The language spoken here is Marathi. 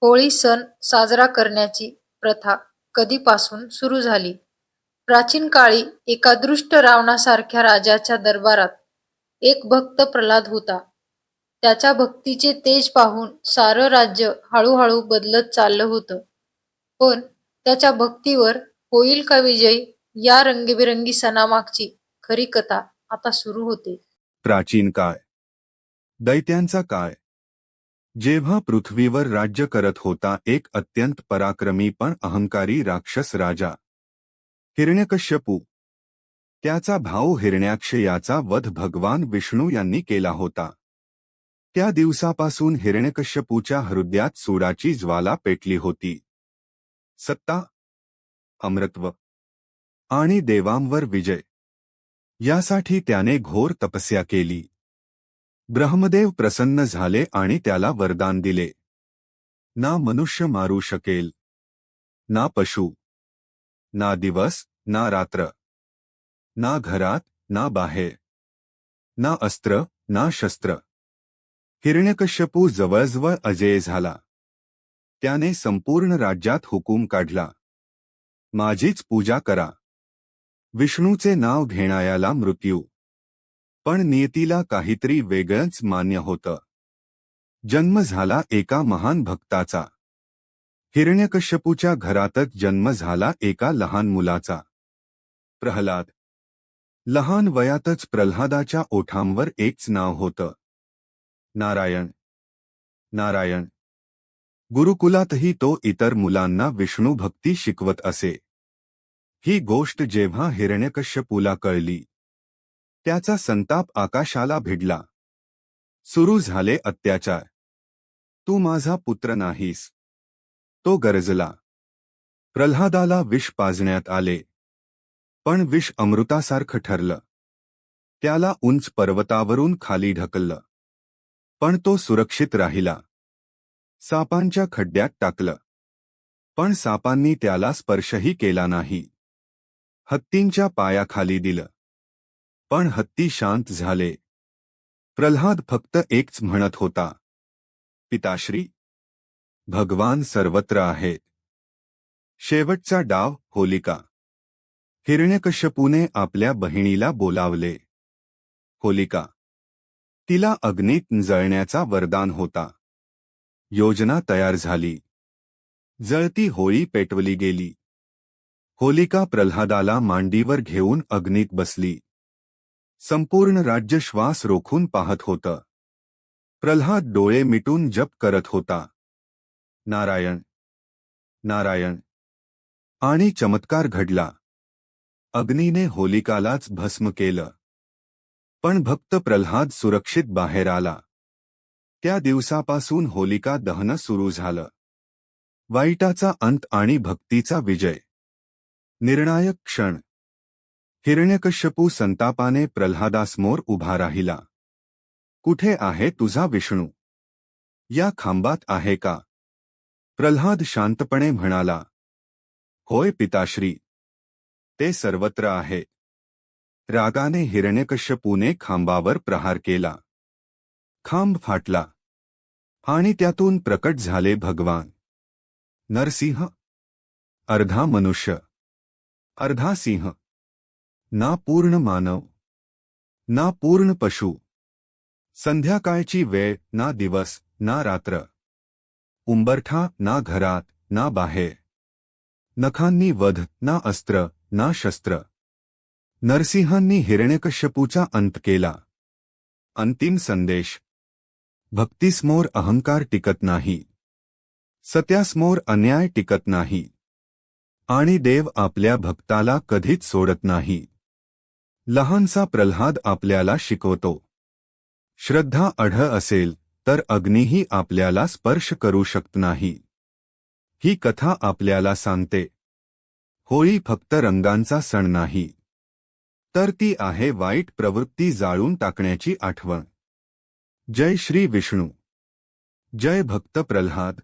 होळी सण साजरा करण्याची प्रथा कधीपासून सुरू झाली? प्राचीन काळी एका दृष्ट रावणासारख्या राजाच्या दरबारात एक भक्त प्रल्हाद होता. त्याच्या भक्तीचे तेज पाहून सारं राज्य हळूहळू बदलत चाललं होतं. पण त्याच्या भक्तीवर होईल का विजय, या रंगीबेरंगी सणामागची खरी कथा आता सुरू होते. प्राचीन काळ, दैत्यांचा काळ. जेव्हा पृथ्वीवर राज्य करत होता एक अत्यंत पराक्रमी पण अहंकारी राक्षस राजा, हिरण्यकश्यपू. त्याचा भाऊ हिरण्याक्ष याचा वध भगवान विष्णू यांनी केला होता. त्या दिवसापासून हिरण्यकश्यपूच्या हृदयात सूडाची ज्वाला पेटली होती. सत्ता, अमरत्व आणि देवांवर विजय यासाठी त्याने घोर तपस्या केली. ब्रह्मदेव प्रसन्न झाले आणि त्याला वरदान दिले. ना मनुष्य मारू शकेल, ना पशु, ना दिवस ना रात्र, ना घरात ना बाहेर, ना अस्त्र ना शस्त्र. हिरण्यकश्यपू जवळजवळ अजेय झाला. त्याने संपूर्ण राज्यात हुकूम काढला, माझीच पूजा करा. विष्णूचे नाव घेणाऱ्याला मृत्यू. पण नियतीला काहीतरी वेगळंच मान्य होतं. जन्म झाला एका महान भक्ताचा. हिरण्यकश्यपूच्या घरातच जन्म झाला एका लहान मुलाचा, प्रल्हाद. लहान वयातच प्रल्हादाच्या ओठांवर एकच नाव होतं, नारायण. नारायण. गुरुकुलातही तो इतर मुलांना विष्णू भक्ती शिकवत असे. ही गोष्ट जेव्हा हिरण्यकश्यपूला कळली, त्याचा संताप आकाशाला भिडला. सुरू झाले अत्याचार. तू माझा पुत्र नाहीस, तो गरजला. प्रल्हादाला विष पाजण्यात आले, पण विष अमृतासारखं ठरलं. त्याला उंच पर्वतावरून खाली ढकललं, पण तो सुरक्षित राहिला. सापांच्या खड्ड्यात टाकलं, पण सापांनी त्याला स्पर्शही केला नाही. हत्तींच्या पायाखाली दिलं, पण हत्ती शांत झाले. प्रल्हाद फक्त एकच म्हणत होता, पिताश्री, भगवान सर्वत्र आहेत. शेवटचा डाव, होलिका. हिरण्यकश्यपूने आपल्या बहिणीला बोलावले. होलिका. तिला अग्नीत जळण्याचा वरदान होता. योजना तयार झाली. जळती होळी पेटवली गेली. होलिका प्रल्हादाला मांडीवर घेऊन अग्नीत बसली. संपूर्ण राज्य श्वास रोखून पाहत होतं. प्रल्हाद डोळे मिटून जप करत होता, नारायण. नारायण. आणि चमत्कार घडला. अग्नीने होलिकालाच भस्म केलं. पण भक्त प्रल्हाद सुरक्षित बाहेर आला. त्या दिवसापासून होलिका दहन सुरू झालं. वाईटाचा अंत आणि भक्तीचा विजय. निर्णायक क्षण. हिरण्यकश्यपू संतापाने प्रल्हादासमोर उभा राहिला. कुठे आहे तुझा विष्णू? या खांबात आहे का? प्रल्हाद शांतपणे म्हणाला, होय पिताश्री, ते सर्वत्र आहे. रागाने हिरण्यकश्यपूने खांबावर प्रहार केला. खांब फाटला आणि त्यातून प्रकट झाले भगवान नरसिंह. अर्धा मनुष्य, अर्धा सिंह. ना पूर्ण मानव, ना पूर्ण पशु. संध्याकाळची वेळ, ना दिवस ना रात्र. उंबरठा, ना घरात ना बाहेर. नखांनी वध, ना अस्त्र ना शस्त्र. नरसिंहांनी हिरण्यकश्यपूचा अंत केला. अंतिम संदेश. भक्तीसमोर अहंकार टिकत नाही, सत्यासमोर अन्याय टिकत नाही, आणि देव आपल्या भक्ताला कधीच सोडत नाही. लहानसा प्रल्हाद आपल्याला शिकवतो, श्रद्धा अढळ असेल तर अग्नीही आपल्याला स्पर्श करू शकत नाही. ही कथा आपल्याला सांगते, होळी फक्त रंगांचा सण नाही, तर ती आहे वाईट प्रवृत्ती जाळून टाकण्याची आठवण. जय श्री विष्णू. जय भक्त प्रल्हाद.